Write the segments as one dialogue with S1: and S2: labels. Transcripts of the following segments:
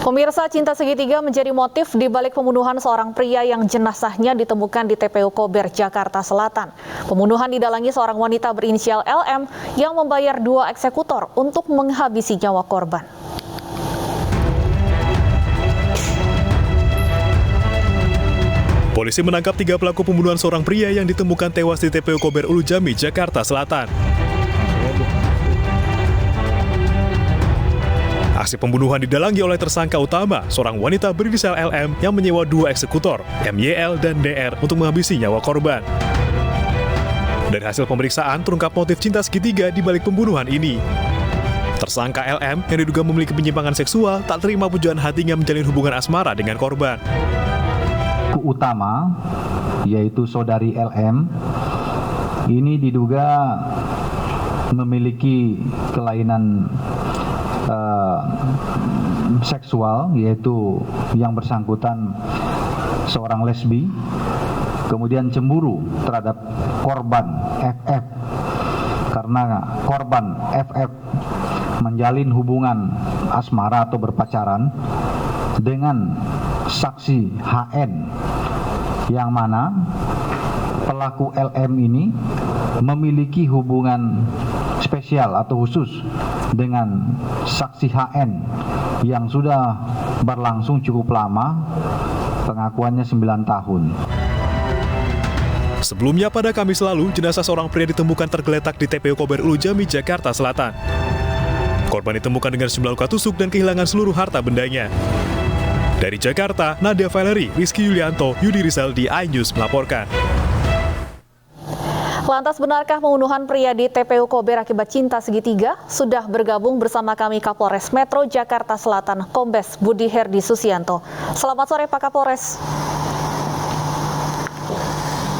S1: Pemirsa, cinta segitiga menjadi motif di balik pembunuhan seorang pria yang jenazahnya ditemukan di TPU Kober, Jakarta Selatan. Pembunuhan didalangi seorang wanita berinisial LM yang membayar 2 eksekutor untuk menghabisi nyawa korban.
S2: Polisi menangkap 3 pelaku pembunuhan seorang pria yang ditemukan tewas di TPU Kober Ulu Jami, Jakarta Selatan. Aksi pembunuhan didalangi oleh tersangka utama, seorang wanita berinisial LM yang menyewa 2 eksekutor, MYL dan DR, untuk menghabisi nyawa korban. Dari hasil pemeriksaan, terungkap motif cinta segitiga di balik pembunuhan ini. Tersangka LM yang diduga memiliki penyimpangan seksual tak terima pujaan hatinya menjalin hubungan asmara dengan korban.
S3: Utama, yaitu saudari LM, ini diduga memiliki kelainan seksual, yaitu yang bersangkutan seorang lesbi, kemudian cemburu terhadap korban FF karena korban FF menjalin hubungan asmara atau berpacaran dengan saksi HN, yang mana pelaku LM ini memiliki hubungan spesial atau khusus dengan saksi HN yang sudah berlangsung cukup lama, pengakuannya 9 tahun.
S2: Sebelumnya pada Kamis lalu, jenazah seorang pria ditemukan tergeletak di TPU Kober Ulu Jami, Jakarta Selatan. Korban ditemukan dengan sejumlah luka tusuk dan kehilangan seluruh harta bendanya. Dari Jakarta, Nadia Valerie, Rizky Yulianto, Yudi Rizal di iNews melaporkan.
S1: Lantas, benarkah pembunuhan pria di TPU Kober akibat cinta segitiga? Sudah bergabung bersama kami Kapolres Metro Jakarta Selatan, Kombes Budi Herdi Susianto. Selamat sore Pak Kapolres.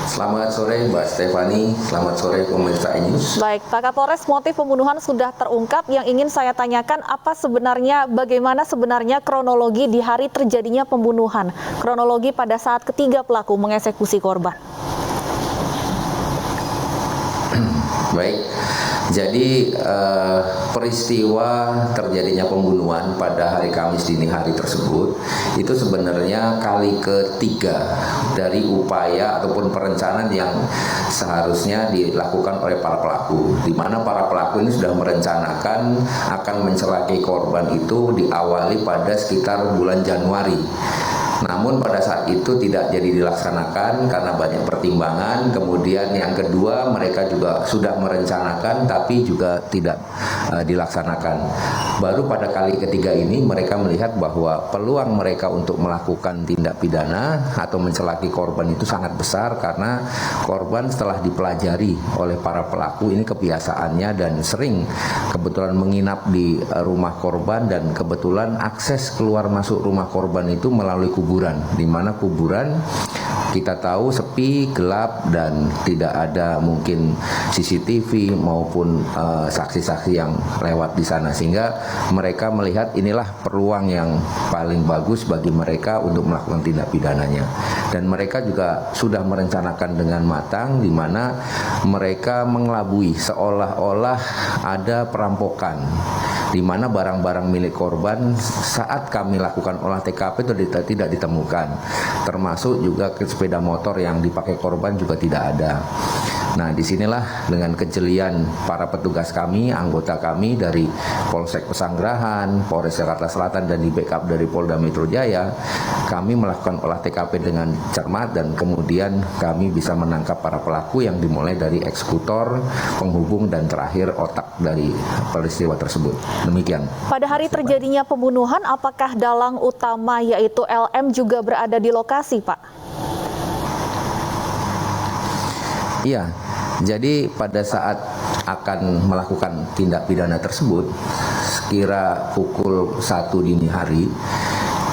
S4: Selamat sore Mbak Stefani, selamat sore pemirsa iNews.
S1: Baik, Pak Kapolres, motif pembunuhan sudah terungkap. Yang ingin saya tanyakan, bagaimana sebenarnya kronologi di hari terjadinya pembunuhan? Kronologi pada saat ketiga pelaku mengeksekusi korban.
S4: Baik, jadi peristiwa terjadinya pembunuhan pada hari Kamis dini hari tersebut itu sebenarnya kali ketiga dari upaya ataupun perencanaan yang seharusnya dilakukan oleh para pelaku, di mana para pelaku ini sudah merencanakan akan mencelakai korban itu diawali pada sekitar bulan Januari. Namun pada saat itu tidak jadi dilaksanakan karena banyak pertimbangan. Kemudian yang kedua, mereka juga sudah merencanakan tapi juga tidak dilaksanakan. Baru pada kali ketiga ini mereka melihat bahwa peluang mereka untuk melakukan tindak pidana atau mencelaki korban itu sangat besar, karena korban setelah dipelajari oleh para pelaku ini kebiasaannya dan sering kebetulan menginap di rumah korban, dan kebetulan akses keluar masuk rumah korban itu melalui kuburan, di mana kuburan kita tahu sepi, gelap, dan tidak ada mungkin CCTV maupun saksi-saksi yang lewat di sana, sehingga mereka melihat inilah peluang yang paling bagus bagi mereka untuk melakukan tindak pidananya. Dan mereka juga sudah merencanakan dengan matang, di mana mereka mengelabui seolah-olah ada perampokan, di mana barang-barang milik korban saat kami lakukan olah TKP itu tidak ditemukan, termasuk juga sepeda motor yang dipakai korban juga tidak ada. Nah, disinilah dengan kejelian para petugas kami, anggota kami dari Polsek Pesanggerahan, Polres Jakarta Selatan, dan di backup dari Polda Metro Jaya, kami melakukan olah TKP dengan cermat, dan kemudian kami bisa menangkap para pelaku yang dimulai dari eksekutor, penghubung, dan terakhir otak dari peristiwa tersebut. Demikian.
S1: Pada hari terjadinya pembunuhan, apakah dalang utama yaitu LM juga berada di lokasi, Pak?
S4: Iya, jadi pada saat akan melakukan tindak pidana tersebut, sekira pukul 1 dini hari,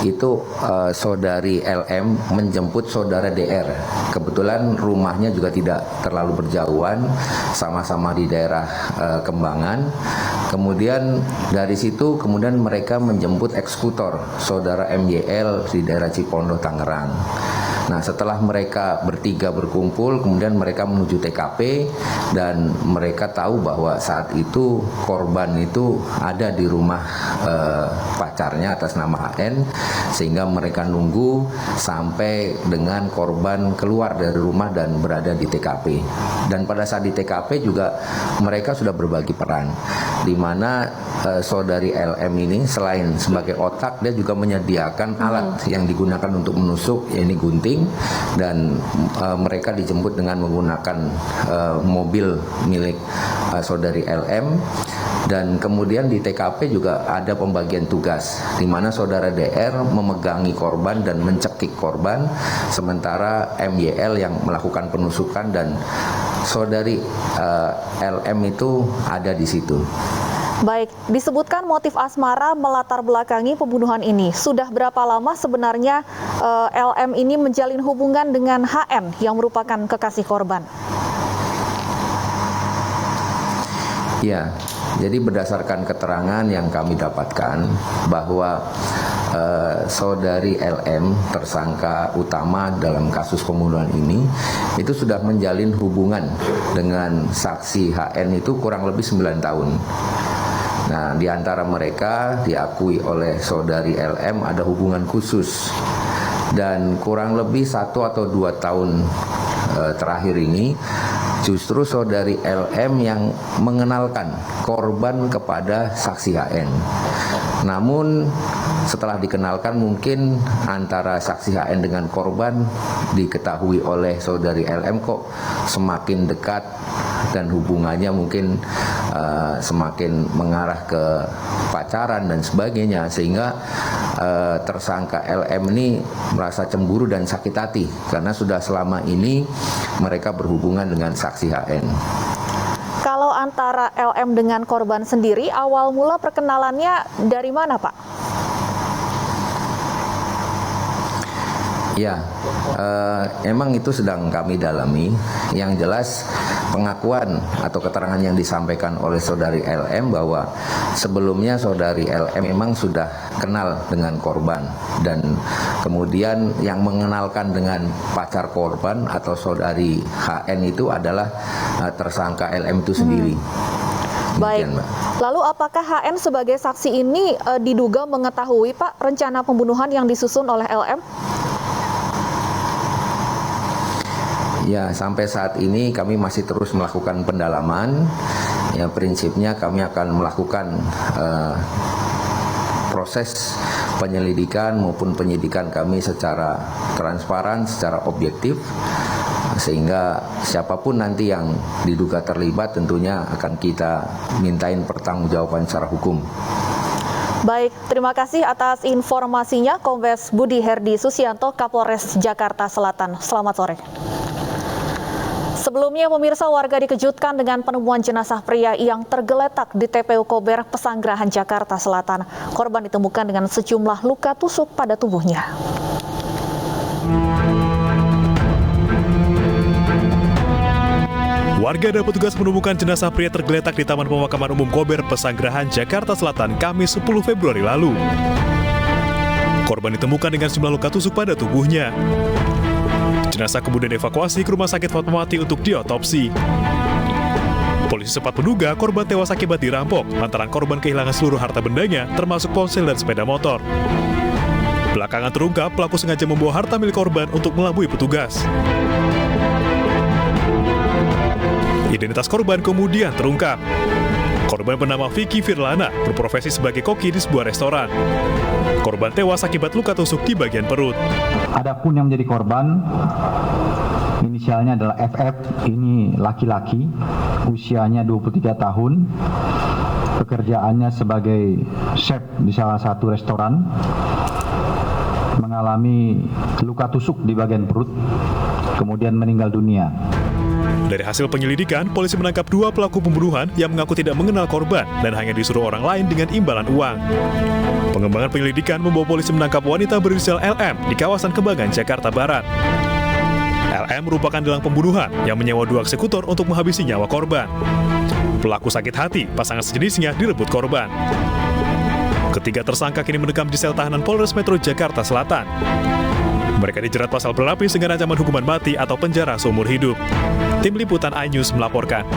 S4: itu saudari LM menjemput saudara DR. Kebetulan rumahnya juga tidak terlalu berjauhan, sama-sama di daerah Kembangan. Kemudian dari situ kemudian mereka menjemput eksekutor saudara MYL di daerah Cipondo, Tangerang. Nah, setelah mereka bertiga berkumpul, kemudian mereka menuju TKP dan mereka tahu bahwa saat itu korban itu ada di rumah pacarnya atas nama HN, sehingga mereka nunggu sampai dengan korban keluar dari rumah dan berada di TKP. Dan pada saat di TKP juga mereka sudah berbagi peran, di mana saudari LM ini selain sebagai otak, dia juga menyediakan alat yang digunakan untuk menusuk, yaitu gunting, dan mereka dijemput dengan menggunakan mobil milik saudari LM. Dan kemudian di TKP juga ada pembagian tugas, di mana saudara DR memegangi korban dan mencekik korban, sementara MYL yang melakukan penusukan dan saudari LM itu ada di situ.
S1: Baik, disebutkan motif asmara melatar belakangi pembunuhan ini. Sudah berapa lama sebenarnya LM ini menjalin hubungan dengan HN yang merupakan kekasih korban?
S4: Ya, jadi berdasarkan keterangan yang kami dapatkan bahwa saudari LM, tersangka utama dalam kasus pembunuhan ini, itu sudah menjalin hubungan dengan saksi HN itu kurang lebih 9 tahun. Nah, di antara mereka diakui oleh saudari LM ada hubungan khusus, dan kurang lebih 1 atau 2 tahun terakhir ini justru saudari LM yang mengenalkan korban kepada saksi HN. Namun setelah dikenalkan, mungkin antara saksi HN dengan korban diketahui oleh saudari LM kok semakin dekat dan hubungannya mungkin semakin mengarah ke pacaran dan sebagainya, sehingga tersangka LM ini merasa cemburu dan sakit hati karena sudah selama ini mereka berhubungan dengan saksi HN.
S1: Kalau antara LM dengan korban sendiri, awal mula perkenalannya dari mana, Pak?
S4: Ya, emang itu sedang kami dalami. Yang jelas pengakuan atau keterangan yang disampaikan oleh saudari LM bahwa sebelumnya saudari LM memang sudah kenal dengan korban, dan kemudian yang mengenalkan dengan pacar korban atau saudari HN itu adalah tersangka LM itu sendiri.
S1: Baik,
S4: Mbak.
S1: Lalu apakah HN sebagai saksi ini diduga mengetahui, Pak, rencana pembunuhan yang disusun oleh LM?
S4: Ya, sampai saat ini kami masih terus melakukan pendalaman. Ya, prinsipnya kami akan melakukan proses penyelidikan maupun penyidikan kami secara transparan, secara objektif, sehingga siapapun nanti yang diduga terlibat tentunya akan kita mintain pertanggungjawaban secara hukum.
S1: Baik, terima kasih atas informasinya Kombes Budi Herdi Susianto, Kapolres Jakarta Selatan. Selamat sore. Sebelumnya, pemirsa, warga dikejutkan dengan penemuan jenazah pria yang tergeletak di TPU Kober, Pesanggerahan, Jakarta Selatan. Korban ditemukan dengan sejumlah luka tusuk pada tubuhnya.
S2: Warga dan petugas menemukan jenazah pria tergeletak di Taman Pemakaman Umum Kober, Pesanggerahan, Jakarta Selatan, Kamis 10 Februari lalu. Korban ditemukan dengan sejumlah luka tusuk pada tubuhnya. Jenazah kemudian dievakuasi ke Rumah Sakit Fatmawati untuk diotopsi. Polisi sempat menduga korban tewas akibat dirampok lantaran korban kehilangan seluruh harta bendanya, termasuk ponsel dan sepeda motor. Belakangan terungkap pelaku sengaja membawa harta milik korban untuk melabui petugas. Identitas korban kemudian terungkap. Korban bernama Vicky Firlana, berprofesi sebagai koki di sebuah restoran. Korban tewas akibat luka tusuk di bagian perut.
S3: Adapun yang menjadi korban, inisialnya adalah FF, ini laki-laki, usianya 23 tahun, pekerjaannya sebagai chef di salah satu restoran, mengalami luka tusuk di bagian perut, kemudian meninggal dunia.
S2: Dari hasil penyelidikan, polisi menangkap 2 pelaku pembunuhan yang mengaku tidak mengenal korban dan hanya disuruh orang lain dengan imbalan uang. Pengembangan penyelidikan membawa polisi menangkap wanita berinisial LM di kawasan Kembangan, Jakarta Barat. LM merupakan dalang pembunuhan yang menyewa 2 eksekutor untuk menghabisi nyawa korban. Pelaku sakit hati, pasangan sejenisnya direbut korban. Ketiga tersangka kini mendekam di sel tahanan Polres Metro Jakarta Selatan. Mereka dijerat pasal berlapis dengan ancaman hukuman mati atau penjara seumur hidup. Tim Liputan iNews melaporkan.